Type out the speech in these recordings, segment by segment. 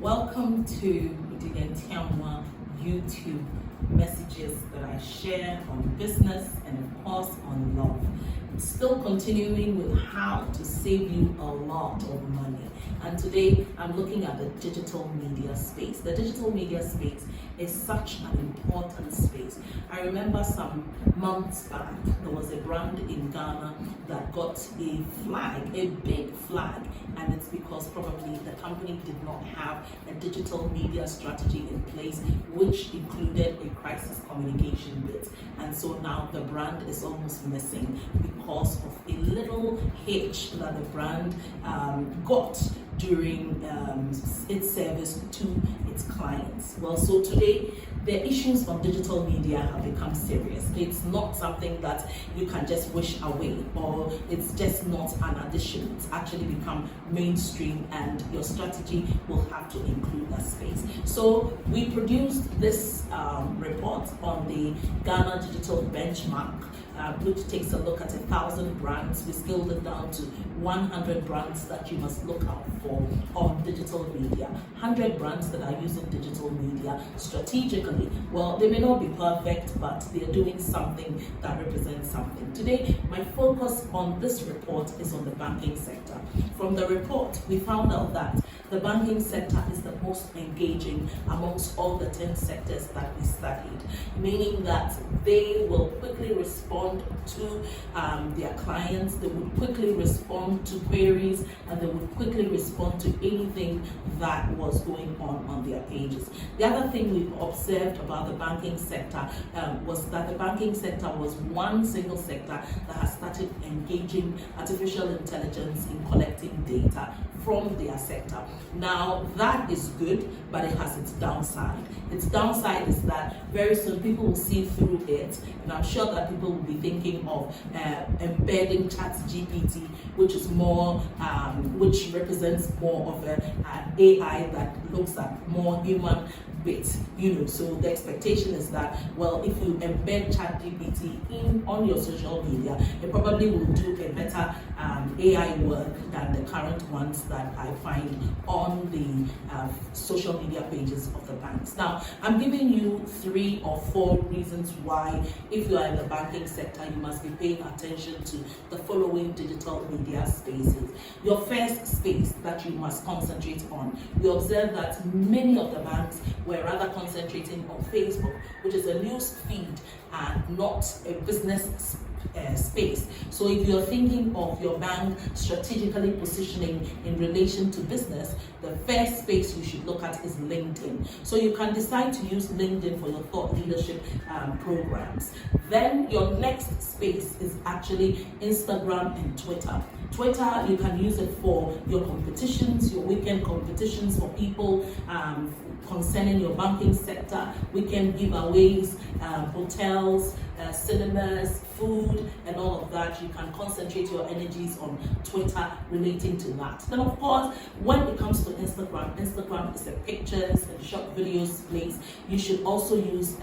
Welcome to the Ntiamwa YouTube messages that I share on business and of course on love. Still continuing with how to save you a lot of money. And today I'm looking at the digital media space. The digital media space is such an important space. I remember some months back, there was a brand in Ghana that got a flag, a big flag, and it's because probably the company did not have a digital media strategy in place, which included a crisis communication bit. And so now the brand is almost missing because of a little hitch that the brand got during its service to its clients. Well, so today the issues on digital media have become serious. It's not something that you can just wish away, or it's just not an addition. It's actually become mainstream, and your strategy will have to include that space. So we produced this report on the Ghana Digital Benchmark, which takes a look at 1,000 brands. We scaled it down to 100 brands that you must look out for on digital media. 100 brands that are using digital media strategically. Well, they may not be perfect, but they're doing something that represents something. Today, my focus on this report is on the banking sector. From the report, we found out that the banking sector is the most engaging amongst all the 10 sectors that we studied, meaning that they will quickly respond to their clients, they would quickly respond to queries, and they would quickly respond to anything that was going on their pages. The other thing we've observed about the banking sector was that the banking sector was one single sector that has started engaging artificial intelligence in collecting data from their sector. Now that is good, but it has its downside. Its downside is that very soon people will see through it, and I'm sure that people will be thinking of embedding ChatGPT, which is more, which represents more of an AI that looks at more human bit, so the expectation is that, well, if you embed ChatGPT on your social media, it probably will do a better AI work than the current ones that I find on the social media pages of the banks. Now, I'm giving you 3 or 4 reasons why, if you are in the banking sector, you must be paying attention to the following digital media spaces. Your first space that you must concentrate on. We observe that many of the banks were rather concentrating on Facebook, which is a news feed and not a business space. So if you're thinking of your bank strategically positioning in relation to business, the first space you should look at is LinkedIn. So you can decide to use LinkedIn for your thought leadership programs. Then your next space is actually Instagram and Twitter. Twitter, you can use it for your competitions, your weekend competitions for people concerning your banking sector, weekend giveaways, hotels, cinemas, food, and all of that. You can concentrate your energies on Twitter relating to that. Then, of course, when it comes to Instagram, Instagram is a pictures and short videos place. You should also use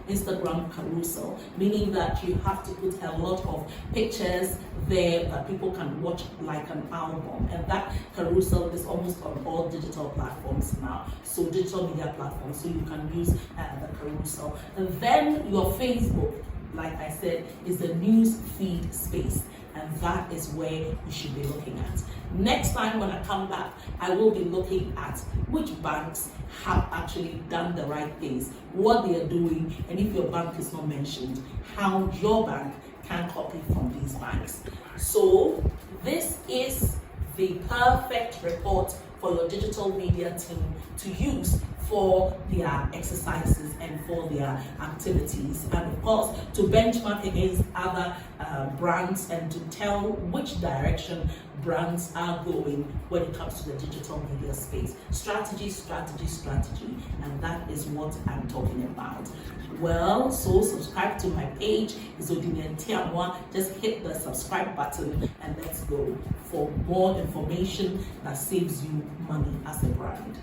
Instagram carousel, meaning that you have to put a lot of pictures there that people can watch like an album. And that carousel is almost on all digital platforms now, so digital media platforms, so you can use the carousel. And then your Facebook, like I said, is the news feed space, and that is where you should be looking at. Next time when I come back, I will be looking at which banks have actually done the right things, what they are doing, and if your bank is not mentioned, how your bank can copy from these banks. So this is the perfect report for your digital media team to use for their exercises and for their activities, and of course to benchmark against other brands and to tell which direction brands are going when it comes to the digital media space. Strategy, strategy, strategy, and that is what I'm talking about. Well, so subscribe to my page, Zodine Ntiamwa. Just hit the subscribe button and let's go for more information that saves you money as a brand.